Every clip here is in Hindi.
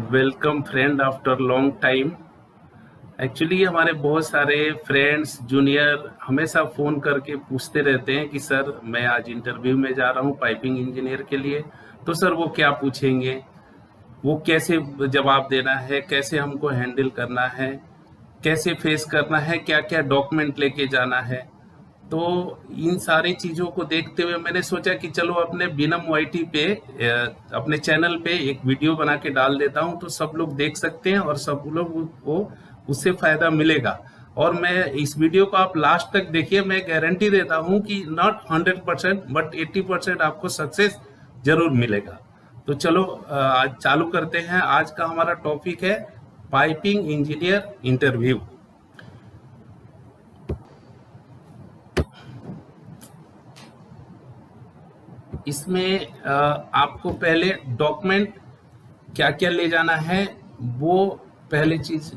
Welcome friend after long time. Actually हमारे बहुत सारे फ्रेंड्स जूनियर हमेशा फ़ोन करके पूछते रहते हैं कि सर मैं आज इंटरव्यू में जा रहा हूँ पाइपिंग इंजीनियर के लिए। तो सर वो क्या पूछेंगे, वो कैसे जवाब देना है, कैसे हमको हैंडल करना है, कैसे फेस करना है, क्या क्या डॉक्यूमेंट लेके जाना है। तो इन सारी चीज़ों को देखते हुए मैंने सोचा कि चलो अपने बिनम वाईटी पे अपने चैनल पे एक वीडियो बना के डाल देता हूँ, तो सब लोग देख सकते हैं और सब लोग को उससे फ़ायदा मिलेगा। और मैं इस वीडियो को आप लास्ट तक देखिए, मैं गारंटी देता हूँ कि नॉट 100% बट 80% आपको सक्सेस जरूर मिलेगा। तो चलो आज चालू करते हैं। आज का हमारा टॉपिक है पाइपिंग इंजीनियर इंटरव्यू। इसमें आपको पहले डॉक्यूमेंट क्या क्या ले जाना है, वो पहले चीज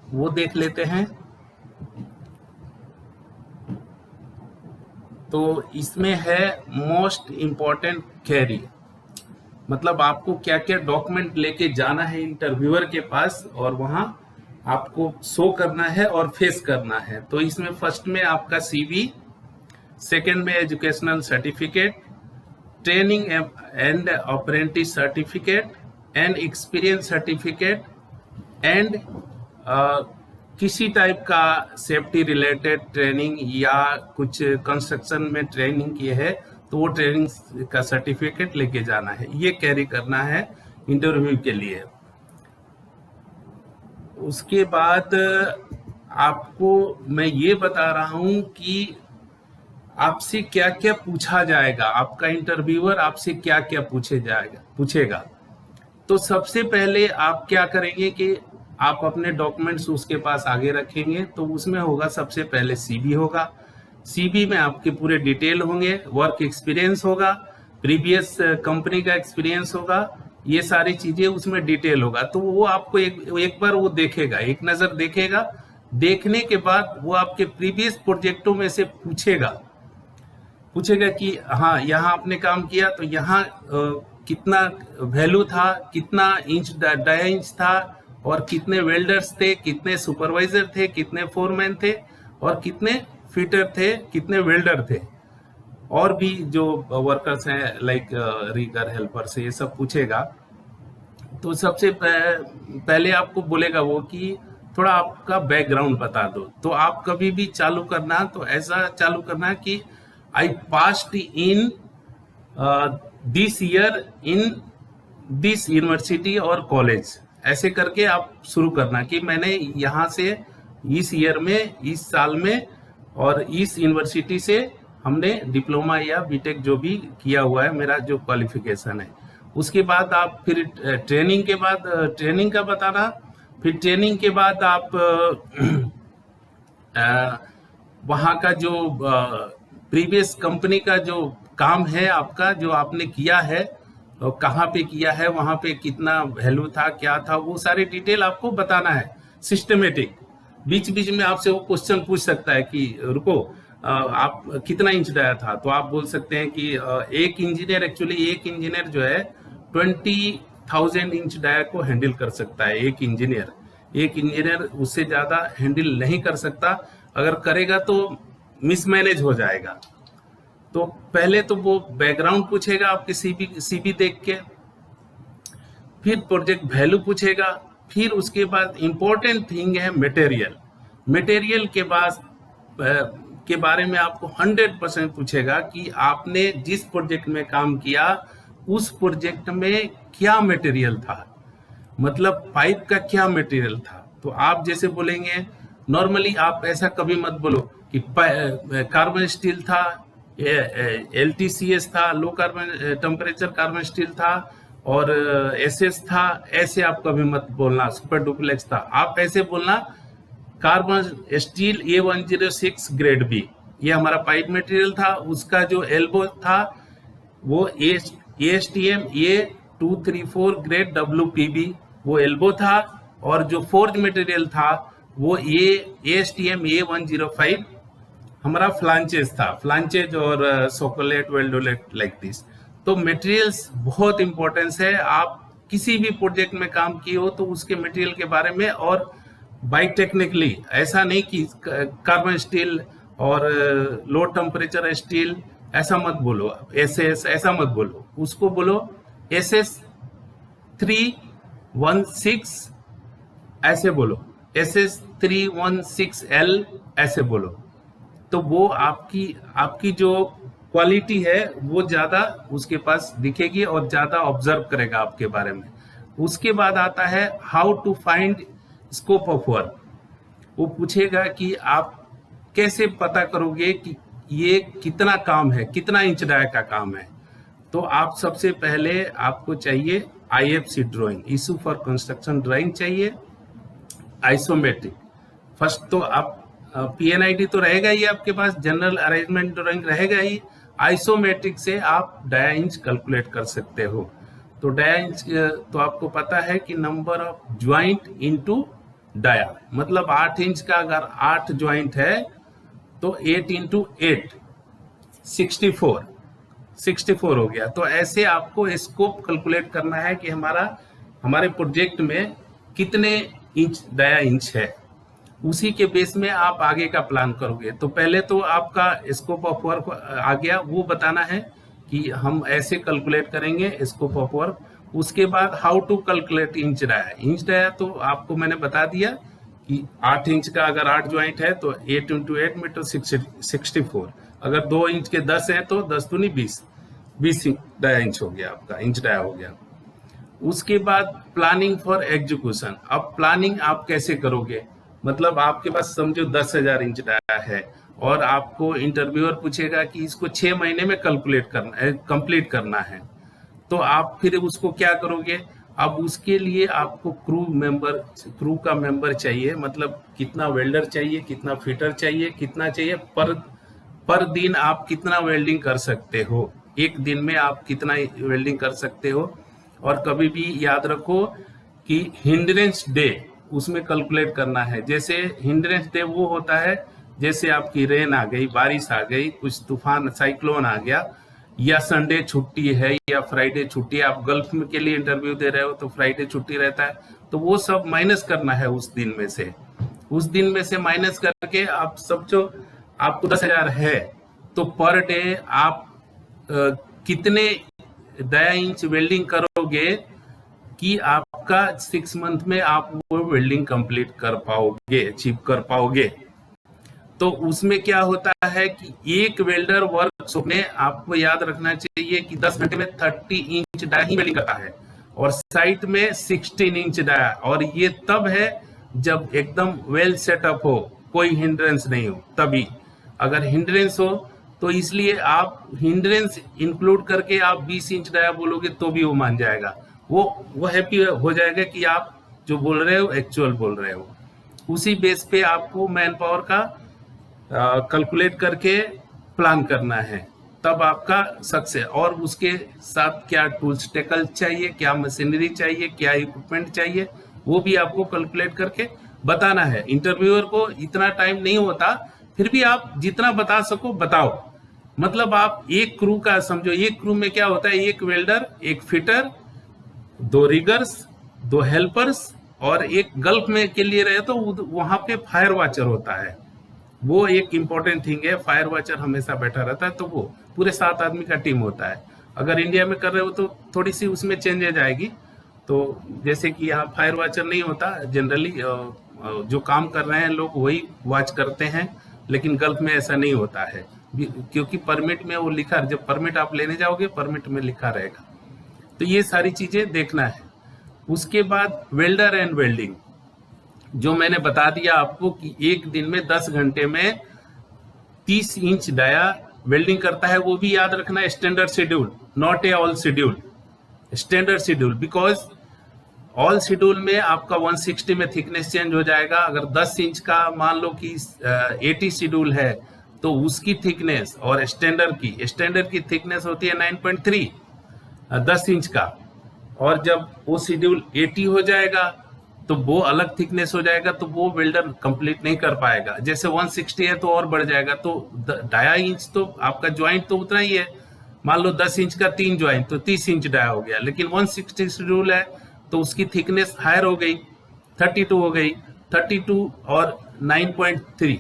वो देख लेते हैं। तो इसमें है मोस्ट इम्पॉर्टेंट कैरी, मतलब आपको क्या क्या डॉक्यूमेंट लेके जाना है इंटरव्यूअर के पास और वहाँ आपको शो करना है और फेस करना है। तो इसमें फर्स्ट में आपका सीवी, सेकंड में educational certificate, training and apprentice certificate and experience certificate and किसी टाइप का सेफ्टी रिलेटेड ट्रेनिंग या कुछ कंस्ट्रक्शन में ट्रेनिंग की है तो वो ट्रेनिंग का सर्टिफिकेट लेके जाना है, ये कैरी करना है इंटरव्यू के लिए। उसके बाद आपको मैं ये बता रहा हूँ कि आपसे क्या क्या पूछा जाएगा, आपका इंटरव्यूअर आपसे क्या क्या पूछेगा। तो सबसे पहले आप क्या करेंगे कि आप अपने डॉक्यूमेंट्स उसके पास आगे रखेंगे। तो उसमें होगा सबसे पहले सीवी होगा, सीवी में आपके पूरे डिटेल होंगे, वर्क एक्सपीरियंस होगा, प्रीवियस कंपनी का एक्सपीरियंस होगा, ये सारी चीजें उसमें डिटेल होगा। तो वो आपको एक बार वो देखेगा, एक नजर देखेगा। देखने के बाद वो आपके प्रीवियस प्रोजेक्टों में से पूछेगा कि हाँ यहाँ आपने काम किया तो यहाँ कितना वैल्यू था, कितना इंच डाया इंच था, और कितने वेल्डर्स थे, कितने सुपरवाइजर थे, कितने फोरमैन थे, और कितने फिटर थे, कितने वेल्डर थे, और भी जो वर्कर्स हैं लाइक रीगर हेल्पर्स, ये सब पूछेगा। तो सबसे पहले आपको बोलेगा वो कि थोड़ा आपका बैकग्राउंड बता दो। तो आप कभी भी चालू करना तो ऐसा चालू करना कि I passed in this year in this university और कॉलेज, ऐसे करके आप शुरू करना कि मैंने यहाँ से इस ईयर में, इस साल में और इस यूनिवर्सिटी से हमने डिप्लोमा या बीटेक जो भी किया हुआ है, मेरा जो क्वालिफिकेशन है। उसके बाद आप फिर ट्रेनिंग के बाद ट्रेनिंग का बताना, फिर ट्रेनिंग के बाद आप वहाँ का जो प्रीवियस कंपनी का जो काम है आपका, जो आपने किया है और कहाँ पे किया है, वहाँ पे कितना वैल्यू था, क्या था, वो सारी डिटेल आपको बताना है सिस्टमेटिक। बीच बीच में आपसे वो क्वेश्चन पूछ सकता है कि रुको आप कितना इंच डाया था, तो आप बोल सकते हैं कि एक इंजीनियर जो है 20,000 इंच डाया को हैंडल कर सकता है। एक इंजीनियर उससे ज्यादा हैंडल नहीं कर सकता, अगर करेगा तो मिसमैनेज हो जाएगा। तो पहले तो वो बैकग्राउंड पूछेगा आपके सीवी देख के, फिर प्रोजेक्ट वैल्यू पूछेगा, फिर उसके बाद इंपॉर्टेंट थिंग है मटेरियल के बारे में आपको 100% पूछेगा कि आपने जिस प्रोजेक्ट में काम किया उस प्रोजेक्ट में क्या मटेरियल था, मतलब पाइप का क्या मटेरियल था। तो आप जैसे बोलेंगे, नॉर्मली आप ऐसा कभी मत बोलो कि कार्बन स्टील था, LTCS था, low carbon temperature carbon steel था, और SS था, ऐसे आप कभी मत बोलना। सुपर डुप्लेक्स था, आप ऐसे बोलना carbon steel A106 grade B, ये हमारा पाइप मटेरियल था। उसका जो एल्बो था वो ASTM A234 ग्रेड WPB वो एल्बो था, और जो फोर्ज मटेरियल था वो ASTM A105 हमारा फ्लांचेस था, फ्लांचेज और सोकोलेट वेल्डोलेट लाइक दिस। तो मटेरियल्स बहुत इंपॉर्टेंस है, आप किसी भी प्रोजेक्ट में काम किए हो तो उसके मटेरियल के बारे में, और बाई टेक्निकली, ऐसा नहीं कि कार्बन स्टील और लो टेम्परेचर स्टील ऐसा मत बोलो, SS ऐसा मत बोलो, उसको बोलो SS316 ऐसे बोलो, SS316L ऐसे बोलो। तो वो आपकी जो क्वालिटी है वो ज्यादा उसके पास दिखेगी और ज्यादा ऑब्जर्व करेगा आपके बारे में। उसके बाद आता है how to find scope of work. वो पूछेगा कि आप कैसे पता करोगे कि ये कितना काम है, कितना इंच डाया का काम है। तो आप सबसे पहले आपको चाहिए IFC drawing, issue for construction drawing चाहिए, आइसोमेट्रिक। फर्स्ट तो आप PNID तो रहेगा ही आपके पास, जनरल अरेंजमेंट ड्राइंग रहेगा ही। आइसोमेट्रिक से आप डाया इंच कैलकुलेट कर सकते हो। तो डाया इंच तो आपको पता है कि number of joint into dia, मतलब 8 इंच का अगर 8 ज्वाइंट है तो 8 इंटू 8 64 हो गया। तो ऐसे आपको स्कोप कैलकुलेट करना है कि हमारे प्रोजेक्ट में कितने इंच डाया इंच है। उसी के बेस में आप आगे का प्लान करोगे। तो पहले तो आपका स्कोप ऑफ वर्क आ गया, वो बताना है कि हम ऐसे कैलकुलेट करेंगे स्कोप ऑफ वर्क। उसके बाद how to calculate inch dia. Inch dia तो आपको मैंने बता दिया कि 8 इंच का अगर 8 ज्वाइंट है तो 8 इंटू 8 में तो 64। अगर 2 इंच के 10 है तो 10 दूनी 20 डाया इंच हो गया, आपका इंच डाया हो गया। उसके बाद प्लानिंग फॉर एग्जीक्यूशन। अब प्लानिंग आप कैसे करोगे, मतलब आपके पास समझो 10,000 इंच डाया है और आपको इंटरव्यूअर पूछेगा कि इसको 6 महीने में कंप्लीट करना है। तो आप फिर उसको क्या करोगे। अब उसके लिए आपको क्रू का मेंबर चाहिए, मतलब कितना वेल्डर चाहिए, कितना फिटर चाहिए, कितना चाहिए पर दिन आप कितना वेल्डिंग कर सकते हो, एक दिन में आप कितना वेल्डिंग कर सकते हो। और कभी भी याद रखो कि हिंड्रेंस डे उसमें कैलकुलेट करना है। जैसे हिंड्रेंस डे वो होता है जैसे आपकी रेन आ गई, बारिश आ गई, कुछ तूफान साइक्लोन आ गया, या संडे छुट्टी है या फ्राइडे छुट्टी है। आप गल्फ में के लिए इंटरव्यू दे रहे हो तो फ्राइडे छुट्टी रहता है, तो वो सब माइनस करना है उस दिन में से माइनस करके आप समझो आपको 10,000 है तो पर डे आप कितने डाया इंच वेल्डिंग करोगे कि आपका 6 मंथ में आप वो वेल्डिंग कंप्लीट कर पाओगे, अचीव कर पाओगे। तो उसमें क्या होता है कि एक वेल्डर वर्कशॉप में आपको याद रखना चाहिए कि 10 घंटे में 30 इंच डाया ही वेल्डिंग करता है और साइट में 16 इंच डाया। और ये तब है जब एकदम वेल सेटअप हो, कोई हिंड्रेंस नहीं हो। तभी अगर हिंड्रेंस हो तो इसलिए आप हिंड्रेंस इंक्लूड करके आप 20 इंच डाया बोलोगे तो भी वो मान जाएगा, वो हैप्पी हो जाएगा कि आप जो बोल रहे हो एक्चुअल बोल रहे हो। उसी बेस पे आपको मैन पावर का कैलकुलेट करके प्लान करना है, तब आपका सक्सेस। और उसके साथ क्या टूल्स टेकल चाहिए, क्या मशीनरी चाहिए, क्या इक्विपमेंट चाहिए, वो भी आपको कैलकुलेट करके बताना है। इंटरव्यूअर को इतना टाइम नहीं होता, फिर भी आप जितना बता सको बताओ। मतलब आप एक क्रू का समझो, एक क्रू में क्या होता है, एक वेल्डर, एक फिटर, 2 रिगर्स, 2 हेल्पर्स और एक गल्फ में के लिए रहे तो वहां पे फायर वॉचर होता है। वो एक इम्पोर्टेंट थिंग है, फायर वॉचर हमेशा बैठा रहता है। तो वो पूरे 7 आदमी का टीम होता है। अगर इंडिया में कर रहे हो तो थोड़ी सी उसमें चेंजेज आएगी। तो जैसे कि यहाँ फायर वॉचर नहीं होता, जनरली जो काम कर रहे हैं लोग वही वॉच करते हैं, लेकिन गल्फ में ऐसा नहीं होता है क्योंकि परमिट में वो लिखा, जब परमिट आप लेने जाओगे परमिट में लिखा रहेगा। तो ये सारी चीजें देखना है। उसके बाद वेल्डर एंड वेल्डिंग, जो मैंने बता दिया आपको कि एक दिन में 10 घंटे में 30 इंच डाया वेल्डिंग करता है। वो भी याद रखना है standard schedule, not a all schedule, standard schedule. Because all schedule में आपका 160 में थिकनेस चेंज हो जाएगा। अगर 10 इंच का मान लो कि 80 शेड्यूल है तो उसकी थिकनेस और स्टैंडर्ड की थिकनेस होती है 9.3 10 इंच का। और जब वो शेड्यूल 80 हो जाएगा तो वो अलग थिकनेस हो जाएगा, तो वो वेल्डर कंप्लीट नहीं कर पाएगा। जैसे 160 है तो और बढ़ जाएगा, तो डाया इंच तो आपका ज्वाइंट तो उतना ही है, मान लो 10 इंच का 3 ज्वाइंट तो 30 इंच डाया हो गया, लेकिन 160 शेड्यूल है तो उसकी थिकनेस हायर हो गई, 32 हो गई। 32 और 9.3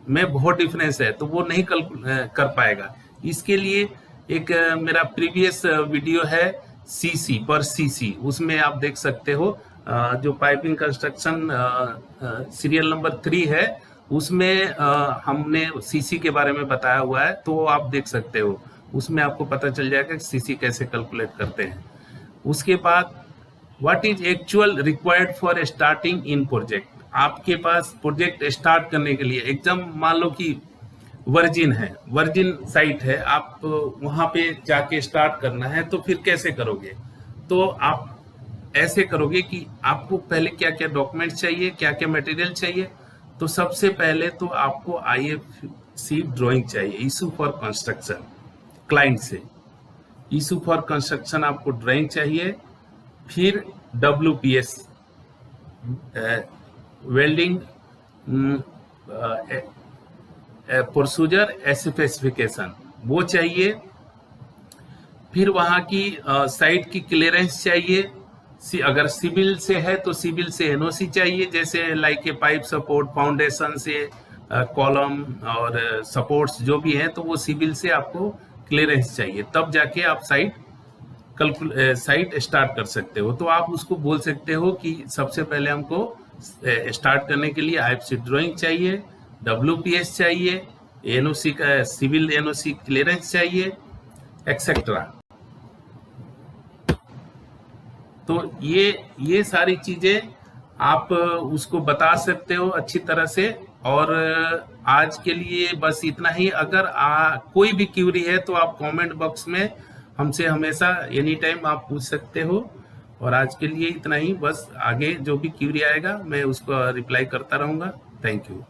में बहुत डिफरेंस है, तो वो नहीं कर पाएगा। इसके लिए एक मेरा प्रीवियस वीडियो है सीसी पर सीसी, उसमें आप देख सकते हो जो पाइपिंग कंस्ट्रक्शन सीरियल नंबर 3 है, उसमें हमने सीसी के बारे में बताया हुआ है, तो आप देख सकते हो, उसमें आपको पता चल जाएगा कि सीसी कैसे कैलकुलेट करते हैं। उसके बाद what is actual required for starting in project. आपके पास प्रोजेक्ट स्टार्ट करने के लिए एकदम मान लो कि वर्जिन है, वर्जिन साइट है, आप वहां पे जाके स्टार्ट करना है, तो फिर कैसे करोगे? तो आप ऐसे करोगे कि आपको पहले क्या क्या डॉक्यूमेंट्स चाहिए, क्या क्या मटेरियल चाहिए। तो सबसे पहले तो आपको IFC ड्राइंग चाहिए, इशू फॉर कंस्ट्रक्शन, क्लाइंट से इशू फॉर कंस्ट्रक्शन आपको ड्राइंग चाहिए। फिर WPS वेल्डिंग प्रोसीजर स्पेसिफिकेशन वो चाहिए। फिर वहाँ की साइट की क्लियरेंस चाहिए। अगर सिविल से है तो सिविल से NOC चाहिए, जैसे like a pipe support, foundation से कॉलम और सपोर्ट्स जो भी हैं, तो वो सिविल से आपको क्लियरेंस चाहिए, तब जाके आप साइट स्टार्ट कर सकते हो। तो आप उसको बोल सकते हो कि सबसे पहले हमको स्टार्ट करने के लिए IFC ड्राइंग चाहिए, WPS चाहिए, NOC का सिविल NOC क्लियरेंस चाहिए, एक्सेट्रा। तो ये सारी चीजें आप उसको बता सकते हो अच्छी तरह से। और आज के लिए बस इतना ही। अगर कोई भी क्यूरी है तो आप कमेंट बॉक्स में हमसे हमेशा एनी टाइम आप पूछ सकते हो। और आज के लिए इतना ही, बस आगे जो भी क्यूरी आएगा मैं उसको रिप्लाई करता रहूँगा। Thank you.